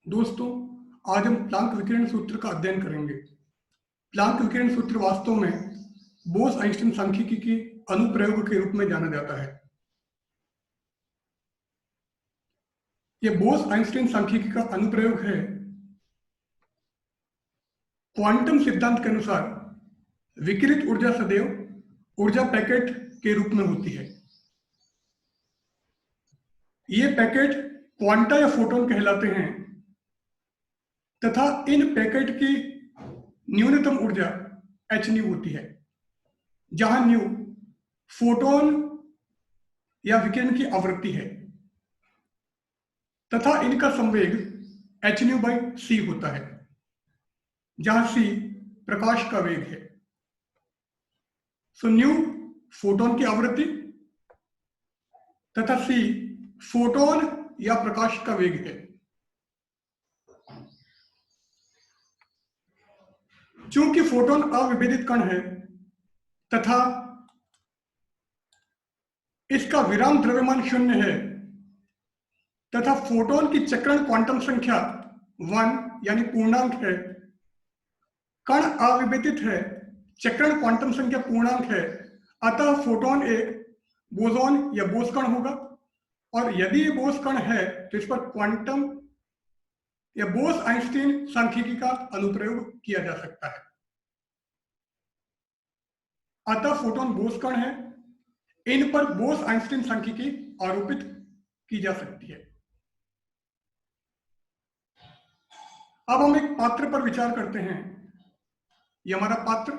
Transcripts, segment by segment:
दोस्तों, आज हम प्लांक विकिरण सूत्र का अध्ययन करेंगे। प्लांक विकिरण सूत्र वास्तव में बोस-आइंस्टीन सांख्यिकी के अनुप्रयोग के रूप में जाना जाता है। यह बोस-आइंस्टीन सांख्यिकी का अनुप्रयोग है। क्वांटम सिद्धांत के अनुसार विकिरित ऊर्जा सदैव ऊर्जा पैकेट के रूप में होती है। ये पैकेट क्वांटा या फोटोन कहलाते हैं तथा इन पैकेट की न्यूनतम ऊर्जा h न्यू होती है, जहां न्यू फोटोन या विकिरण की आवृत्ति है तथा इनका संवेग h न्यू बाई c होता है, जहां c प्रकाश का वेग है। सो न्यू फोटोन की आवृत्ति तथा c फोटोन या प्रकाश का वेग है। चूंकि फोटोन अविभेदित कण है तथा इसका विराम द्रव्यमान 0 है तथा फोटोन की चक्रण क्वांटम संख्या 1 यानी पूर्णांक है, कण अविभेदित है, चक्रण क्वांटम संख्या पूर्णांक है, अतः फोटोन एक बोसॉन या बोस कण होगा। और यदि ये बोस कण है तो इस पर क्वांटम या बोस-आइंस्टीन सांख्यिकी का अनुप्रयोग किया जा सकता है। अतः फोटोन बोस कण है, इन पर बोस-आइंस्टीन सांख्यिकी आरोपित की जा सकती है। अब हम एक पात्र पर विचार करते हैं। यह हमारा पात्र,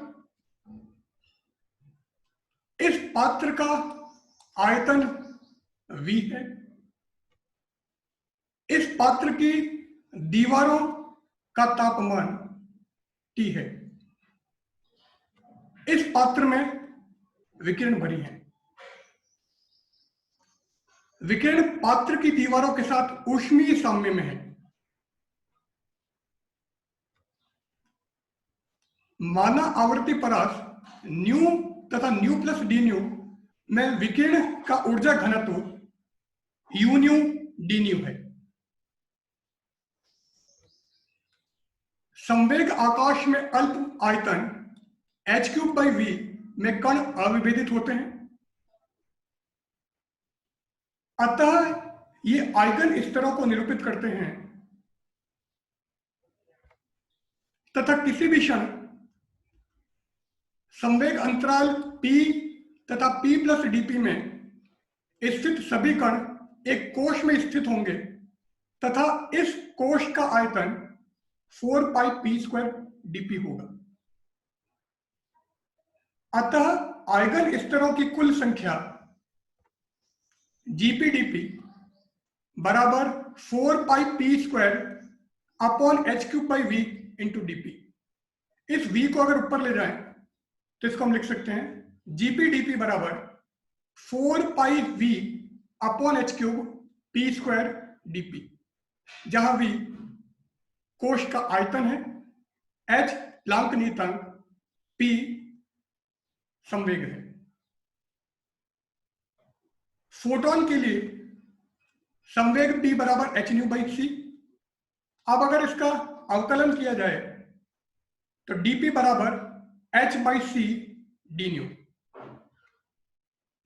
इस पात्र का आयतन V है। इस पात्र की दीवारों का तापमान T है। इस पात्र में विकिरण भरी है। विकिरण पात्र की दीवारों के साथ ऊष्मीय साम्य में है। माना आवर्ती परास न्यू तथा न्यू प्लस डी न्यू में विकिरण का ऊर्जा घनत्व यू न्यू डी न्यू है। संवेग आकाश में अल्प आयतन h3/v में कण अविभेदित होते हैं, अतः ये आइगन स्तरों को निरूपित करते हैं तथा किसी भी क्षण संवेग अंतराल p तथा p प्लस dp में स्थित सभी कण एक कोश में स्थित होंगे तथा इस कोश का आयतन 4πp² dp होगा। अतः आइगन स्तरों की कुल संख्या gpdp बराबर 4πp² upon h3/v into dp। इस v को अगर ऊपर ले जाएं तो इसको हम लिख सकते हैं gpdp बराबर 4πv अपॉन h3p² dp, जहां v कोश का आयतन है, h प्लांक नियतांक, p संवेग है। फोटोन के लिए संवेग p बराबर h न्यू बाई c। अब अगर इसका अवकलन किया जाए तो dp बराबर h by c d new.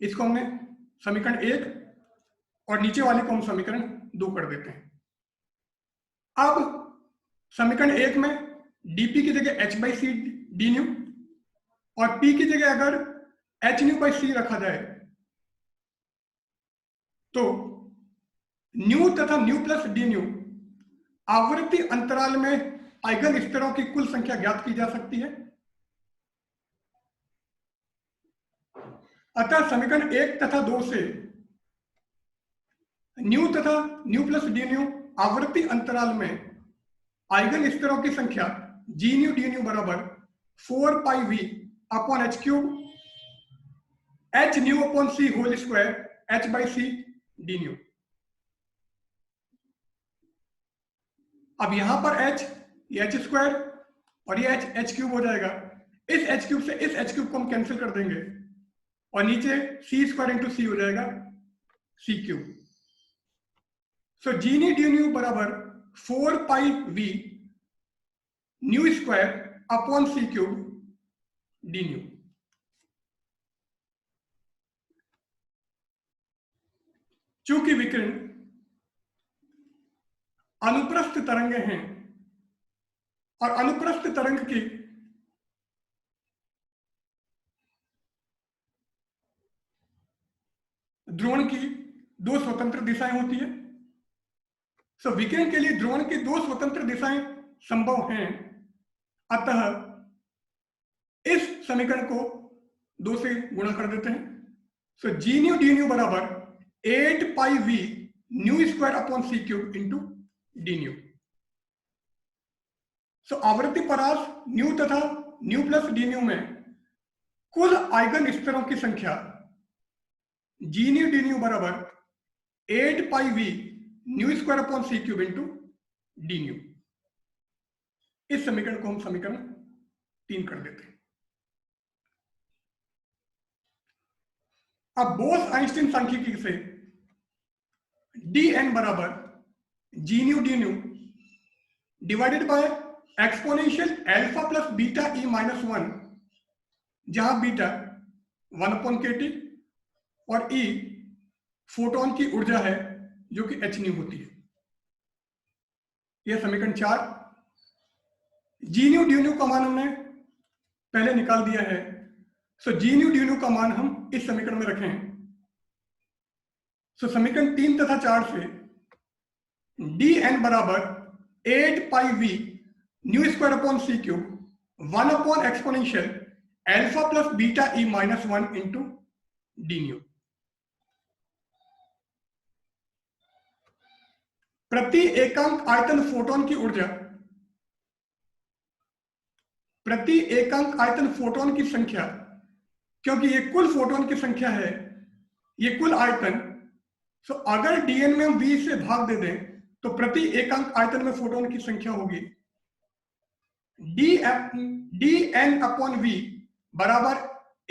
इसको हमने समीकरण 1 और नीचे वाले को हम समीकरण 2 कर देते हैं। अब समीकरण 1 में dp की जगह h by c d nu और p की जगह अगर h न्यू बाई c रखा जाए तो न्यू तथा न्यू प्लस डी न्यू आवृत्ति अंतराल में आइगन स्तरों की कुल संख्या ज्ञात की जा सकती है। अतः समीकरण 1 तथा 2 से न्यू तथा न्यू प्लस डी न्यू आवृत्ति अंतराल में आइगन स्तरों की संख्या जी न्यू डी न्यू बराबर 4πv upon h3 h nu upon c whole square h by c d nu. अब यहां पर h ये h² और ये h³ हो जाएगा। इस h³ से इस h³ को हम कैंसिल कर देंगे और नीचे c² इंटू c हो जाएगा c³। सो जी न्यू डी न्यू बराबर 4 पाई v new square upon c cube D nu. चूंकि विकिरण अनुप्रस्थ तरंगे हैं और अनुप्रस्थ तरंग की ध्रुवण की दो स्वतंत्र दिशाएं होती है, सो विकिरण के लिए ध्रुवण की दो स्वतंत्र दिशाएं संभव हैं, अतः इस समीकरण को 2 से गुणा कर देते हैं। So G nu D nu बराबर 8 pi V nu square upon C cube into D nu. So आवृत्ति परास न्यू तथा न्यू प्लस डी न्यू में कुल आइगन स्तरों की संख्या जी न्यू डी न्यू बराबर 8 pi V nu square upon C cube into D nu. इस समीकरण को हम समीकरण 3 कर देते हैं। अब बोस आइंस्टीन सांख्यिकी से डी एन बराबर G nu D nu divided by exponential alpha plus beta E minus 1, जहां बीटा 1/kT और ई फोटोन की ऊर्जा है जो कि h न्यू होती है। यह समीकरण 4। जी न्यू डी न्यू का मान हमने पहले निकाल दिया है, सो जी न्यू डी न्यू का मान हम इस समीकरण में रखें। सो समीकरण 3 तथा 4 से डी एन बराबर 8 pi V nu square upon C cube 1 upon exponential alpha plus beta E minus 1 into D nu. प्रति एकांक आयतन फोटोन की ऊर्जा, प्रति एकांक आयतन फोटोन की संख्या, क्योंकि ये कुल फोटोन की संख्या है, ये कुल आयतन, सो अगर डीएन में हम v से भाग दे दें तो प्रति एकांक आयतन में फोटोन की संख्या होगी डी एन अपॉन वी बराबर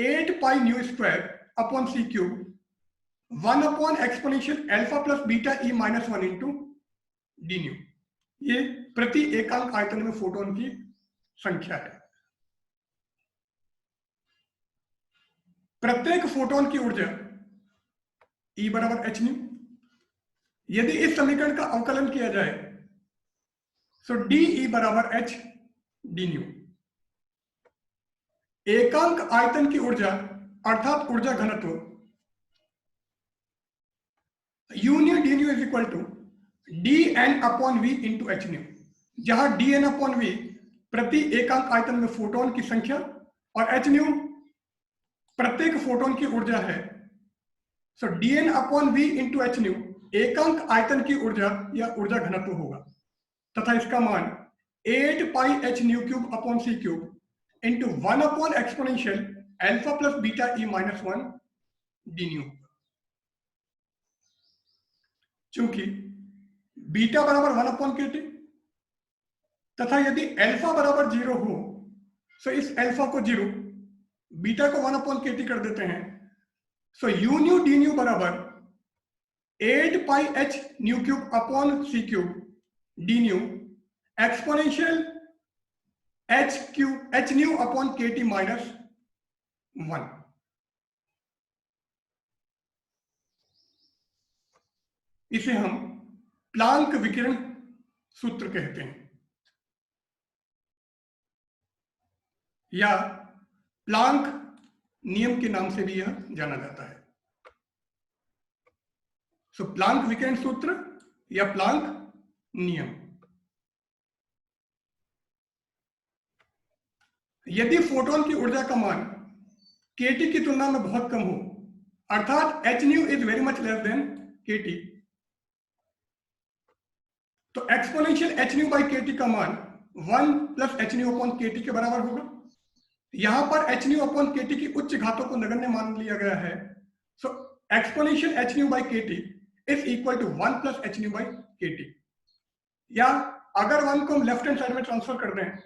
8 pi nu square upon C cube 1 upon exponential alpha plus beta E minus 1 into D nu. ये प्रति एकांक आयतन में फोटोन की संख्या है। प्रत्येक फोटोन की ऊर्जा E बराबर एच न्यू। यदि इस समीकरण का अवकलन किया जाए तो डी ई बराबर एच डी न्यू। एकांक आयतन की ऊर्जा अर्थात ऊर्जा घनत्व u nu D nu is equal to d N upon we into H nu, जहां डी एन अपॉन वी प्रति एकांक आयतन में फोटोन की संख्या और एच न्यू प्रत्येक फोटोन की ऊर्जा है। So D N upon we into H nu एकांक आयतन की ऊर्जा या ऊर्जा घनत्व होगा तथा इसका मान 8 pi H nu cube upon C cube into 1 upon exponential alpha plus beta E minus 1 D nu. चूंकि बीटा बराबर 1/kT तथा यदि अल्फा बराबर 0 हो तो इस अल्फा को 0, बीटा को 1/kT कर देते हैं। So U nu D nu बराबर 8 pi H nu cube upon C cube D nu exponential H nu upon KT minus 1। इसे हम प्लांक विकिरण सूत्र कहते हैं या प्लांक नियम के नाम से भी यह जाना जाता है। सो प्लांक विकिरण सूत्र या प्लांक नियम। यदि फोटोन की ऊर्जा का मान केटी की तुलना में बहुत कम हो, अर्थात H nu is very much less than KT, तो exponential H nu by KT का मान 1 plus H nu upon KT के बराबर होगा। यहां पर एच न्यू अपॉन केटी की उच्च घातों को नगण्य मान लिया गया है। So exponential H nu by KT is equal to 1 plus H nu by KT, या अगर 1 को हम लेफ्ट हैंड साइड में ट्रांसफर कर दें,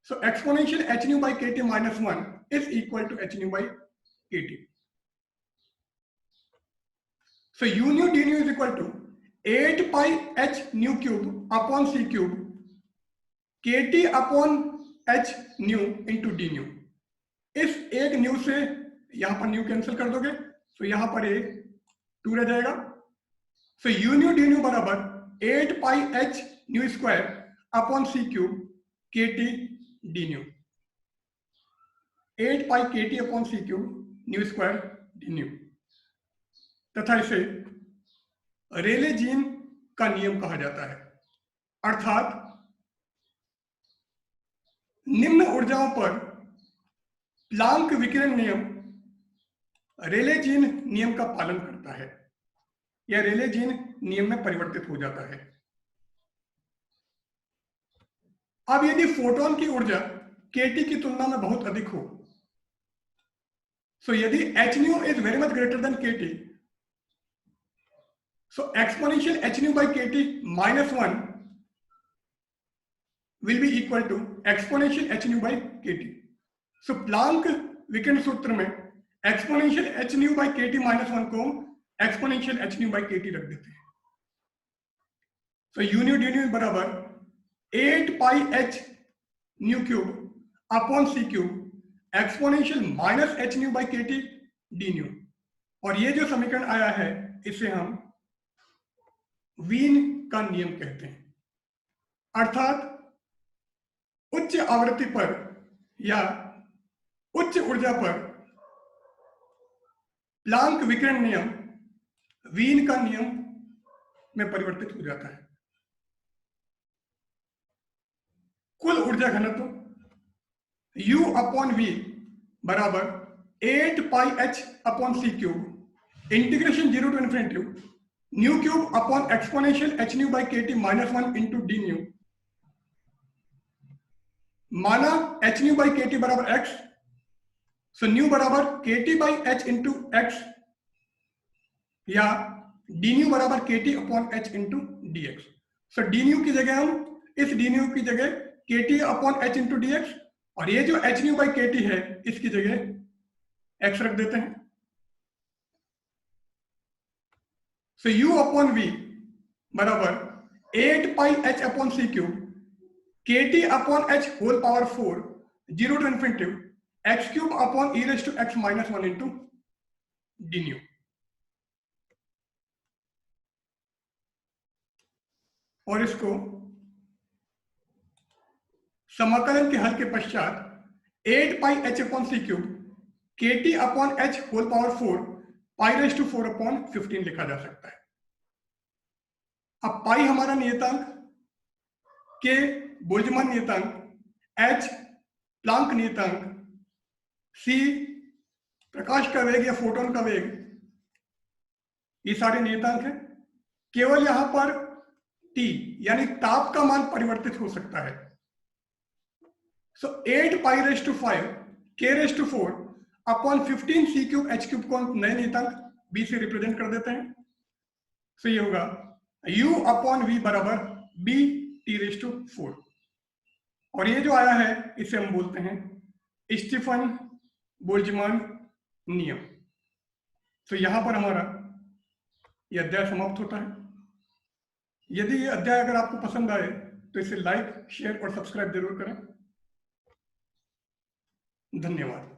so exponential H nu by KT minus 1 is equal to H nu by KT. So U nu D nu is equal to 8 pi h nu cube upon c cube kt upon h nu into D nu. इस एक new से यहां पर new cancel कर दोगे तो यहां पर एक 2 रह जाएगा। सो यू न्यू डी न्यू बराबर 8 pi h new square upon c cube kt D new. 8 पाई kt upon c cube new square D new, तथा इसे रेले जीन का नियम कहा जाता है। अर्थात निम्न ऊर्जाओं पर प्लांक विकिरण नियम रेले जीन नियम का पालन करता है या रेले जीन नियम में परिवर्तित हो जाता है। अब यदि फोटोन की ऊर्जा kT की तुलना में बहुत अधिक हो, सो यदि h new is very much greater than kT, so exponential h nu by kT -1 will be equal to exponential h new by kt। So Planck विकिरण सूत्र में exponential h new by kt -1 को exponential h new by kt रख देते हैं। सो u new d new बराबर 8 pi h nu cube upon c cube exponential -h new by kt d new. और ये जो समीकरण आया है इसे हम वीन का नियम कहते हैं। अर्थात उच्च आवृत्ति पर या उच्च ऊर्जा पर प्लांक विकिरण नियम वीन का नियम में परिवर्तित हो जाता है। कुल ऊर्जा घनत्व U अपॉन V बराबर 8 pi h upon c cube integration 0 to infinity nu cube upon exponential h nu by kt -1 into D nu. माना h न्यू बाई kt बराबर x, सो न्यू बराबर kt by h into X या D nu बराबर kt upon h into D X. So D nu की जगह हम इस D nu की जगह kt upon h into D X और ये जो h न्यू बाई kt है इसकी जगह x रख देते हैं। सो u अपॉन v बराबर 8 pi h upon c cube kt upon h whole power 4 0 to infinity x cube upon e raise to x minus 1 into D nu. और इसको समाकलन के हल के पश्चात 8 pi h upon c cube kt upon h whole power 4 pi raise to 4 upon 15 लिखा जा सकता है। अब पाई हमारा नियतांक, के बोल्ट्जमान नियतांक, h प्लांक नियतांक, c प्रकाश का वेग या फोटोन का वेग, ये सारे नियतांक हैं। केवल यहां पर t यानी ताप का मान परिवर्तित हो सकता है। So 8 pi raise to 5 k raise to 4 upon 15 c cube h cube को नए नियतांक b से रिप्रेजेंट कर देते हैं। सो ये होगा u अपॉन v बराबर b t रेज़ टू 4। और ये जो आया है इसे हम बोलते हैं स्टीफन बोल्ट्जमान नियम। तो यहां पर हमारा यह अध्याय समाप्त होता है। यदि ये अध्याय अगर आपको पसंद आए तो इसे लाइक, शेयर और सब्सक्राइब जरूर करें। धन्यवाद।